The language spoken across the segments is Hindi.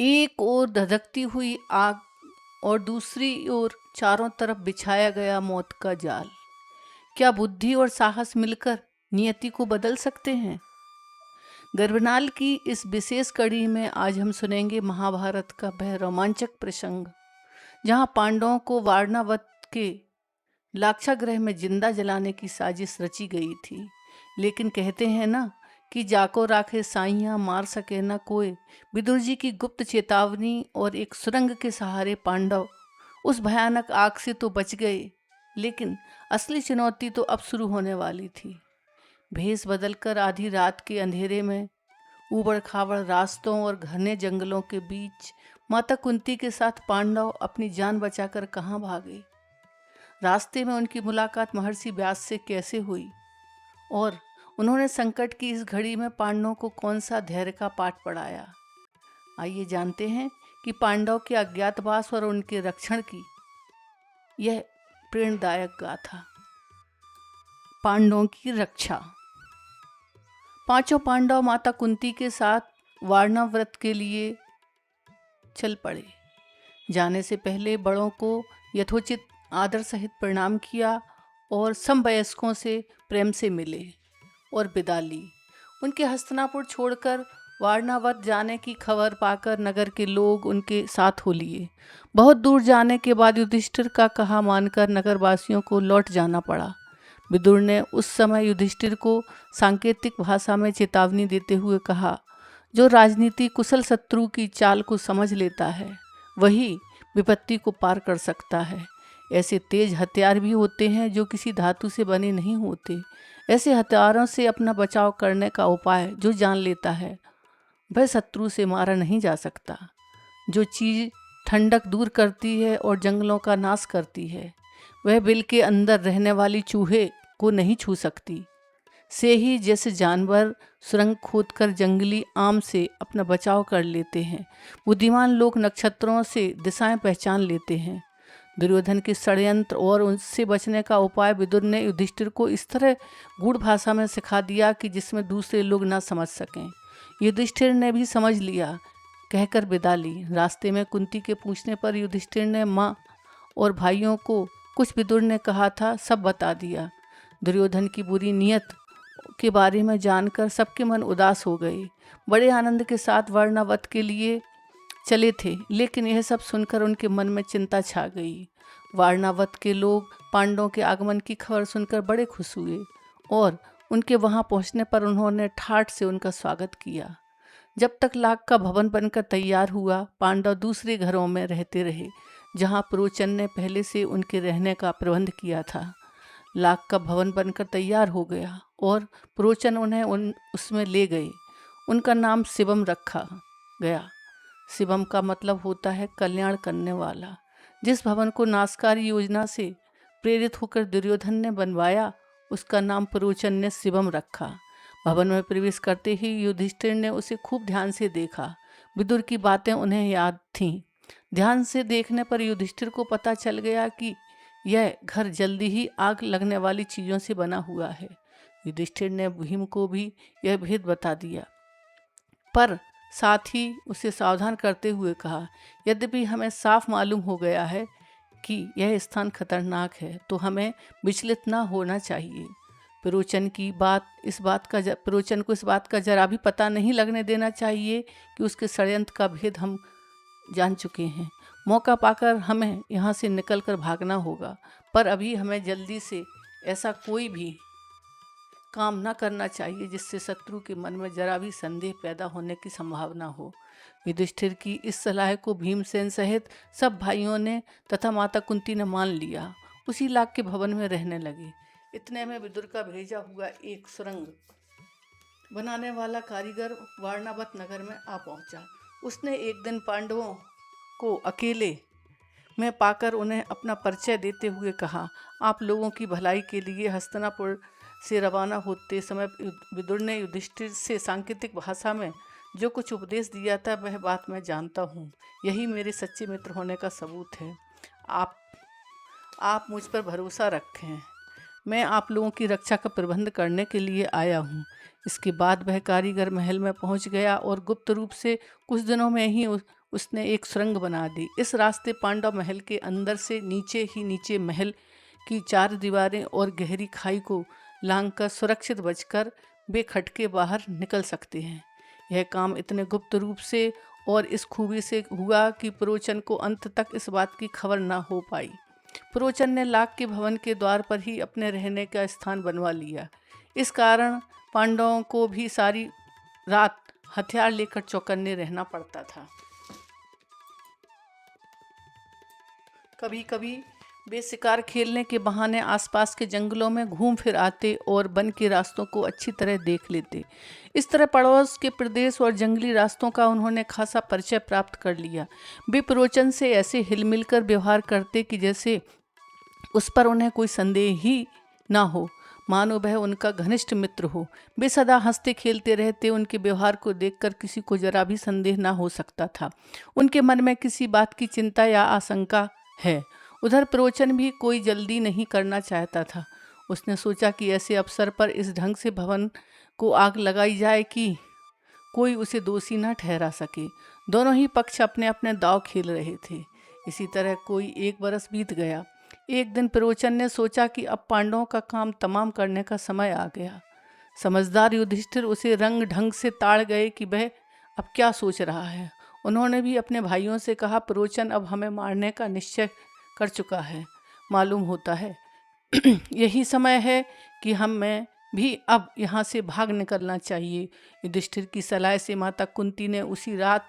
एक ओर धधकती हुई आग और दूसरी ओर चारों तरफ बिछाया गया मौत का जाल। क्या बुद्धि और साहस मिलकर नियति को बदल सकते हैं? गर्भनाल की इस विशेष कड़ी में आज हम सुनेंगे महाभारत का वह रोमांचक प्रसंग जहां पांडवों को वारणावत के लाक्षागृह में जिंदा जलाने की साजिश रची गई थी। लेकिन कहते हैं ना कि जाको राखे साइयां मार सके न कोई। विदुर जी की गुप्त चेतावनी और एक सुरंग के सहारे पांडव उस भयानक आग से तो बच गए, लेकिन असली चुनौती तो अब शुरू होने वाली थी। भेष बदलकर आधी रात के अंधेरे में ऊबड़ खाबड़ रास्तों और घने जंगलों के बीच माता कुंती के साथ पांडव अपनी जान बचाकर कहाँ भागे? रास्ते में उनकी मुलाकात महर्षि व्यास से कैसे हुई और उन्होंने संकट की इस घड़ी में पांडवों को कौन सा धैर्य का पाठ पढ़ाया? आइए जानते हैं कि पांडव के अज्ञातवास और उनके रक्षण की यह प्रेरणादायक गाथा। पांडवों की रक्षा। पांचों पांडव माता कुंती के साथ वारणा व्रत के लिए चल पड़े। जाने से पहले बड़ों को यथोचित आदर सहित प्रणाम किया और समवयस्कों से प्रेम से मिले और विदा ली। उनके हस्तिनापुर छोड़कर वारणावत जाने की खबर पाकर नगर के लोग उनके साथ हो लिए। बहुत दूर जाने के बाद युधिष्ठिर का कहा मानकर नगरवासियों को लौट जाना पड़ा। विदुर ने उस समय युधिष्ठिर को सांकेतिक भाषा में चेतावनी देते हुए कहा, जो राजनीति कुशल शत्रु की चाल को समझ लेता है वही विपत्ति को पार कर सकता है। ऐसे तेज हथियार भी होते हैं जो किसी धातु से बने नहीं होते। ऐसे हथियारों से अपना बचाव करने का उपाय जो जान लेता है वह शत्रु से मारा नहीं जा सकता। जो चीज़ ठंडक दूर करती है और जंगलों का नाश करती है वह बिल के अंदर रहने वाली चूहे को नहीं छू सकती। से ही जैसे जानवर सुरंग खोदकर जंगली आम से अपना बचाव कर लेते हैं, बुद्धिमान लोग नक्षत्रों से दिशाएं पहचान लेते हैं। दुर्योधन के षड्यंत्र और उनसे बचने का उपाय विदुर ने युधिष्ठिर को इस तरह गूढ़ भाषा में सिखा दिया कि जिसमें दूसरे लोग ना समझ सकें। युधिष्ठिर ने भी समझ लिया, कहकर विदा ली। रास्ते में कुंती के पूछने पर युधिष्ठिर ने माँ और भाइयों को कुछ विदुर ने कहा था सब बता दिया। दुर्योधन की बुरी नीयत के बारे में जानकर सबके मन उदास हो गए। बड़े आनंद के साथ वारणावत के लिए चले थे, लेकिन यह सब सुनकर उनके मन में चिंता छा गई। वारणावत के लोग पांडवों के आगमन की खबर सुनकर बड़े खुश हुए और उनके वहां पहुंचने पर उन्होंने ठाठ से उनका स्वागत किया। जब तक लाख का भवन बनकर तैयार हुआ, पांडव दूसरे घरों में रहते रहे जहां पुरोचन ने पहले से उनके रहने का प्रबंध किया था। लाख का भवन बनकर तैयार हो गया और पुरोचन उन्हें उसमें ले गए। उनका नाम शिवम रखा गया। शिवम का मतलब होता है कल्याण करने वाला। जिस भवन को नाशकारी योजना से प्रेरित होकर दुर्योधन ने बनवाया उसका नाम पुरोचन ने शिवम रखा। भवन में प्रवेश करते ही युधिष्ठिर ने उसे खूब ध्यान से देखा। विदुर की बातें उन्हें याद थीं। ध्यान से देखने पर युधिष्ठिर को पता चल गया कि यह घर जल्दी ही आग लगने वाली चीज़ों से बना हुआ है। युधिष्ठिर ने भीम को भी यह भेद बता दिया, पर साथ ही उसे सावधान करते हुए कहा, यद्यपि हमें साफ मालूम हो गया है कि यह स्थान खतरनाक है तो हमें विचलित ना होना चाहिए। पुरोचन को इस बात का जरा भी पता नहीं लगने देना चाहिए कि उसके षड्यंत्र का भेद हम जान चुके हैं। मौका पाकर हमें यहाँ से निकलकर भागना होगा, पर अभी हमें जल्दी से ऐसा कोई भी काम न करना चाहिए जिससे शत्रु के मन में जरा भी संदेह पैदा होने की संभावना हो। युधिष्ठिर की इस सलाह को भीमसेन सहित सब भाइयों ने तथा माता कुंती ने मान लिया। उसी लाख के भवन में रहने लगे। इतने में विदुर का भेजा हुआ एक सुरंग बनाने वाला कारीगर वारणावत नगर में आ पहुंचा। उसने एक दिन पांडवों को अकेले में पाकर उन्हें अपना परिचय देते हुए कहा, आप लोगों की भलाई के लिए हस्तिनापुर से रवाना होते समय विदुर ने युधिष्ठिर से सांकेतिक भाषा में जो कुछ उपदेश दिया था वह बात मैं जानता हूँ। यही मेरे सच्चे मित्र होने का सबूत है। आप मुझ पर भरोसा रखें। मैं आप लोगों की रक्षा का प्रबंध करने के लिए आया हूँ। इसके बाद वह कारीगर महल में पहुँच गया और गुप्त रूप से कुछ दिनों में ही उसने एक सुरंग बना दी। इस रास्ते पांडव महल के अंदर से नीचे ही नीचे महल की 4 दीवारें और गहरी खाई को लांघकर सुरक्षित बचकर बेखटके बाहर निकल सकते हैं। यह काम इतने गुप्त रूप से और इस खूबी से हुआ कि पुरोचन को अंत तक इस बात की खबर न हो पाई। पुरोचन ने लाख के भवन के द्वार पर ही अपने रहने का स्थान बनवा लिया। इस कारण पांडवों को भी सारी रात हथियार लेकर चौकन्ने रहना पड़ता था। कभी कभी वे शिकार खेलने के बहाने आसपास के जंगलों में घूम फिर आते और वन के रास्तों को अच्छी तरह देख लेते। इस तरह पड़ोस के प्रदेश और जंगली रास्तों का उन्होंने खासा परिचय प्राप्त कर लिया। वे पुरोचन से ऐसे हिलमिल कर व्यवहार करते कि जैसे उस पर उन्हें कोई संदेह ही ना हो, मानो वह उनका घनिष्ठ मित्र हो। वे सदा हंसते खेलते रहते। उनके व्यवहार को देखकर किसी को जरा भी संदेह ना हो सकता था उनके मन में किसी बात की चिंता या आशंका है। उधर पुरोचन भी कोई जल्दी नहीं करना चाहता था। उसने सोचा कि ऐसे अवसर पर इस ढंग से भवन को आग लगाई जाए कि कोई उसे दोषी न ठहरा सके। दोनों ही पक्ष अपने अपने दांव खेल रहे थे। इसी तरह कोई 1 बरस बीत गया। एक दिन पुरोचन ने सोचा कि अब पांडवों का काम तमाम करने का समय आ गया। समझदार युधिष्ठिर उसे रंग ढंग से ताड़ गए कि वह अब क्या सोच रहा है। उन्होंने भी अपने भाइयों से कहा, पुरोचन अब हमें मारने का निश्चय कर चुका है। मालूम होता है यही समय है कि हमें भी अब यहाँ से भाग निकलना चाहिए। युधिष्ठिर की सलाह से माता कुंती ने उसी रात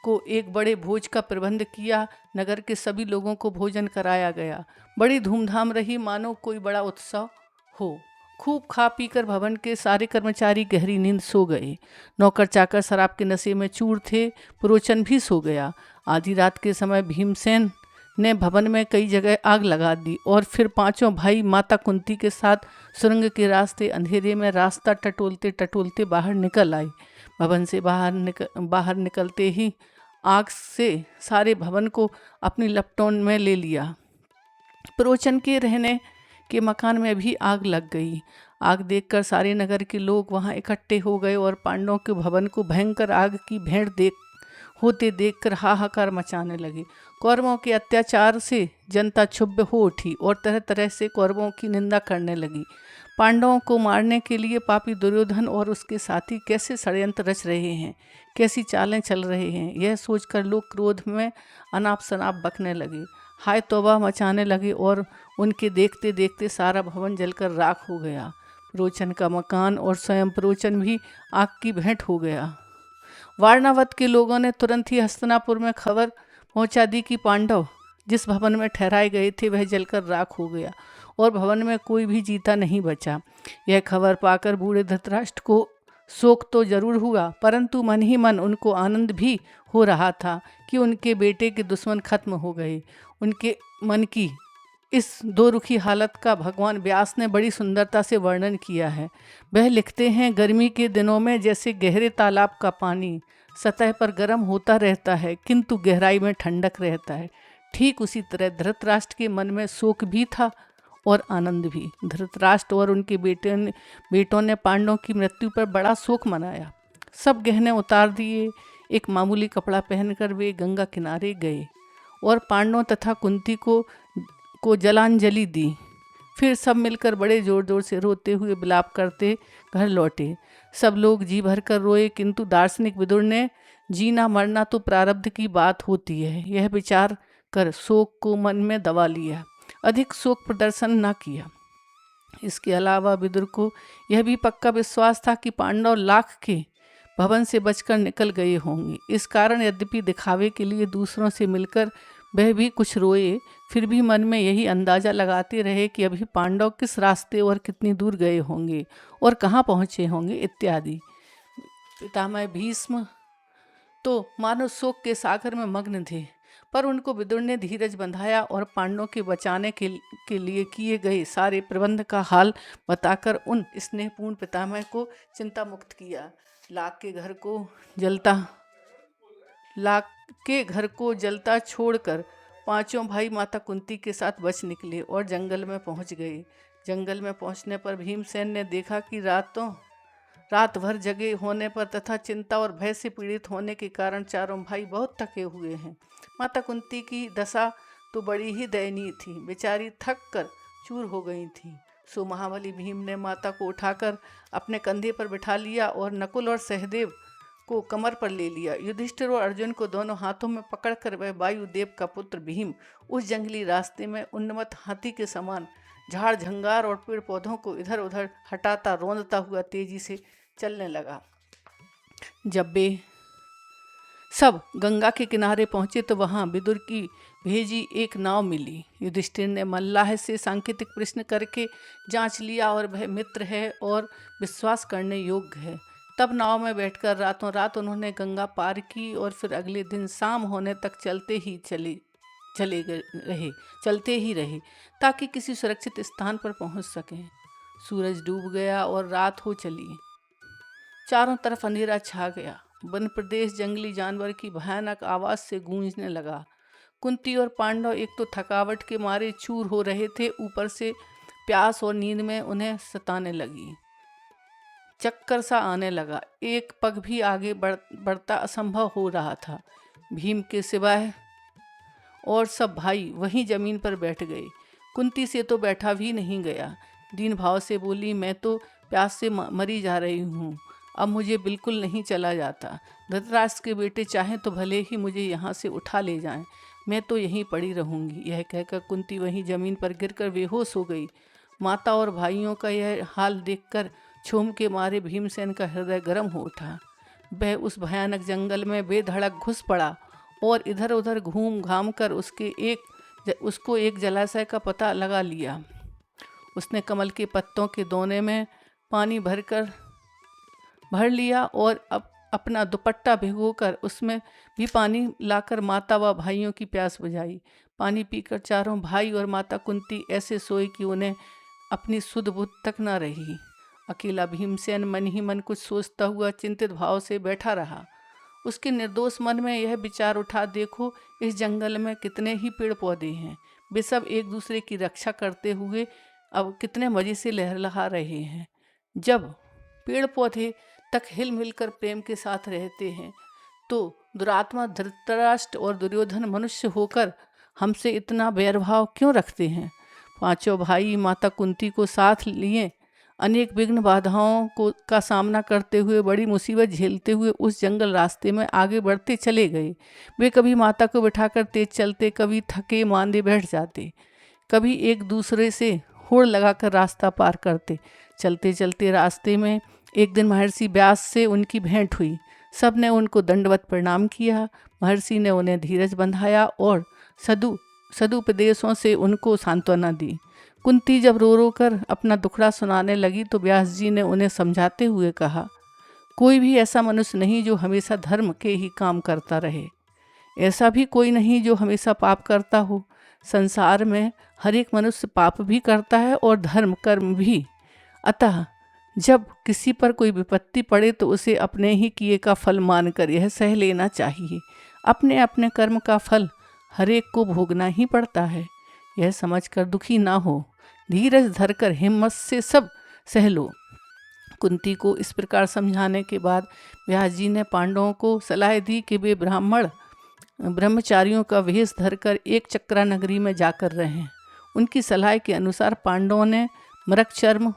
को एक बड़े भोज का प्रबंध किया। नगर के सभी लोगों को भोजन कराया गया। बड़ी धूमधाम रही, मानो कोई बड़ा उत्सव हो। खूब खा पीकर भवन के सारे कर्मचारी गहरी नींद सो गए। नौकर चाकर शराब के नशे में चूर थे। पुरोचन भी सो गया। आधी रात के समय भीमसेन ने भवन में कई जगह आग लगा दी और फिर 5 भाई माता कुंती के साथ सुरंग के रास्ते अंधेरे में रास्ता टटोलते टटोलते बाहर निकल आए। भवन से बाहर निकलते ही आग से सारे भवन को अपनी लपटों में ले लिया। पुरोचन के रहने के मकान में भी आग लग गई। आग देखकर सारे नगर के लोग वहां इकट्ठे हो गए और पांडवों के भवन को भयंकर आग की भेंट होते देखकर हाहाकार मचाने लगे। कौरवों के अत्याचार से जनता क्षुब्ध हो उठी और तरह तरह से कौरवों की निंदा करने लगी। पांडवों को मारने के लिए पापी दुर्योधन और उसके साथी कैसे षड्यंत्र रच रहे हैं, कैसी चालें चल रहे हैं, यह सोचकर लोग क्रोध में अनाप शनाप बकने लगे, हाय तौबा मचाने लगे और उनके देखते देखते सारा भवन जलकर राख हो गया। पुरोचन का मकान और स्वयं पुरोचन भी आग की भेंट हो गया। वारणावत के लोगों ने तुरंत ही हस्तिनापुर में खबर पहुंचा दी कि पांडव जिस भवन में ठहराए गए थे वह जलकर राख हो गया और भवन में कोई भी जीता नहीं बचा। यह खबर पाकर बूढ़े धृतराष्ट्र को शोक तो जरूर हुआ, परंतु मन ही मन उनको आनंद भी हो रहा था कि उनके बेटे के दुश्मन खत्म हो गए। उनके मन की इस दो रुखी हालत का भगवान व्यास ने बड़ी सुंदरता से वर्णन किया है। वह लिखते हैं, गर्मी के दिनों में जैसे गहरे तालाब का पानी सतह पर गर्म होता रहता है किंतु गहराई में ठंडक रहता है, ठीक उसी तरह धृतराष्ट्र के मन में शोक भी था और आनंद भी। धृतराष्ट्र और उनके बेटों ने पांडवों की मृत्यु पर बड़ा शोक मनाया। सब गहने उतार दिए। एक मामूली कपड़ा पहनकर वे गंगा किनारे गए और पांडवों तथा कुंती को जलांजलि दी। फिर सब मिलकर बड़े जोर जोर से रोते हुए विलाप करते घर लौटे। सब लोग जी भर कर रोए, किंतु दार्शनिक विदुर ने जीना मरना तो प्रारब्ध की बात होती है, यह विचार कर शोक को मन में दबा लिया, अधिक शोक प्रदर्शन न किया। इसके अलावा विदुर को यह भी पक्का विश्वास था कि पांडव लाख के भवन से बचकर निकल गए होंगे। इस कारण यद्यपि दिखावे के लिए दूसरों से मिलकर वह भी कुछ रोए, फिर भी मन में यही अंदाजा लगाते रहे कि अभी पांडव किस रास्ते और कितनी दूर गए होंगे और कहाँ पहुँचे होंगे इत्यादि। पितामह भीष्म तो मानो शोक के सागर में मग्न थे, पर उनको विदुर ने धीरज बंधाया और पांडवों के बचाने के लिए किए गए सारे प्रबंध का हाल बताकर उन स्नेहपूर्ण पितामह को चिंता मुक्त किया। लाख के घर को जलता छोड़कर 5 भाई माता कुंती के साथ बच निकले और जंगल में पहुंच गए, जंगल में पहुंचने पर भीमसेन ने देखा कि रात भर जगे होने पर तथा चिंता और भय से पीड़ित होने के कारण चारों भाई बहुत थके हुए हैं। माता कुंती की दशा तो बड़ी ही दयनीय थी, बेचारी थक कर चूर हो गई थी। सो महाबली भीम ने माता को उठाकर अपने कंधे पर बिठा लिया और नकुल और सहदेव को कमर पर ले लिया। युधिष्ठिर और अर्जुन को दोनों हाथों में पकड़कर वह वायुदेव का पुत्र भीम उस जंगली रास्ते में उन्मत्त हाथी के समान झाड़ झंगार और पेड़ पौधों को इधर उधर हटाता रौंदता हुआ तेजी से चलने लगा। जब वे सब गंगा के किनारे पहुंचे तो वहां विदुर की भेजी एक नाव मिली। युधिष्ठिर ने मल्लाह से सांकेतिक प्रश्न करके जांच लिया और वह मित्र है और विश्वास करने योग्य है। तब नाव में बैठकर रातों रात उन्होंने गंगा पार की और फिर अगले दिन शाम होने तक चलते ही रहे ताकि किसी सुरक्षित स्थान पर पहुंच सकें। सूरज डूब गया और रात हो चली। चारों तरफ अंधेरा छा गया। वन प्रदेश जंगली जानवर की भयानक आवाज से गूंजने लगा। कुंती और पांडव एक तो थकावट के मारे चूर हो रहे थे, ऊपर से प्यास और नींद में उन्हें सताने लगी। चक्कर सा आने लगा। एक पग भी आगे बढ़ता असंभव हो रहा था। भीम के सिवाय और सब भाई वहीं जमीन पर बैठ गए। कुंती से तो बैठा भी नहीं गया। दीन भाव से बोली, मैं तो प्यास से मरी जा रही हूँ, अब मुझे बिल्कुल नहीं चला जाता। धृतराष्ट्र के बेटे चाहें तो भले ही मुझे यहाँ से उठा ले जाएं, मैं तो यहीं पड़ी रहूँगी। यह कहकर कुंती वहीं जमीन पर गिरकर बेहोश हो गई। माता और भाइयों का यह हाल देखकर क्षोभ के मारे भीमसेन का हृदय गर्म हो उठा। वह उस भयानक जंगल में बेधड़क घुस पड़ा और इधर उधर घूम घाम कर उसको एक जलाशय का पता लगा लिया। उसने कमल के पत्तों के दोने में पानी भर लिया और अपना दुपट्टा भिगोकर उसमें भी पानी लाकर माता व भाइयों की प्यास बुझाई। पानी पीकर चारों भाई और माता कुंती ऐसे सोए कि उन्हें अपनी सुध बुध तक न रही। अकेला भीमसेन मन ही मन कुछ सोचता हुआ चिंतित भाव से बैठा रहा। उसके निर्दोष मन में यह विचार उठा, देखो इस जंगल में कितने ही पेड़ पौधे हैं, वे सब एक दूसरे की रक्षा करते हुए अब कितने मजे से लहलहा रहे हैं। जब पेड़ पौधे तक हिल मिलकर प्रेम के साथ रहते हैं तो दुरात्मा धृतराष्ट्र और दुर्योधन मनुष्य होकर हमसे इतना बैरभाव क्यों रखते हैं। पांचों भाई माता कुंती को साथ लिए अनेक विघ्न बाधाओं का सामना करते हुए, बड़ी मुसीबत झेलते हुए उस जंगल रास्ते में आगे बढ़ते चले गए। वे कभी माता को बिठाकर तेज चलते, कभी थके मांदे बैठ जाते, कभी एक दूसरे से होड़ लगाकर रास्ता पार करते। चलते चलते रास्ते में एक दिन महर्षि व्यास से उनकी भेंट हुई। सब ने उनको दंडवत प्रणाम किया। महर्षि ने उन्हें धीरज बंधाया और सदुपदेशों से उनको सांत्वना दी। कुंती जब रो रो कर अपना दुखड़ा सुनाने लगी तो व्यास जी ने उन्हें समझाते हुए कहा, कोई भी ऐसा मनुष्य नहीं जो हमेशा धर्म के ही काम करता रहे, ऐसा भी कोई नहीं जो हमेशा पाप करता हो। संसार में हर एक मनुष्य पाप भी करता है और धर्म कर्म भी। अतः जब किसी पर कोई विपत्ति पड़े तो उसे अपने ही किए का फल मानकर यह सह लेना चाहिए। अपने अपने कर्म का फल हर एक को भोगना ही पड़ता है। यह समझकर दुखी ना हो, धीरज धरकर हिम्मत से सब सह लो। कुंती को इस प्रकार समझाने के बाद व्यास जी ने पांडवों को सलाह दी कि वे ब्रह्मचारियों का वेश धरकर एक चक्रा नगरी में जाकर रहें। उनकी सलाह के अनुसार पांडवों ने मृगचर्म,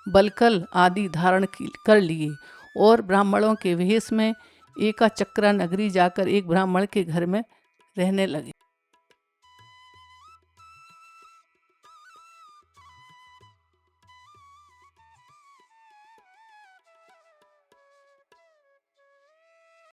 बलकल आदि धारण कर लिए और ब्राह्मणों के वेश में एका चक्रा नगरी जाकर एक ब्राह्मण के घर में रहने लगे।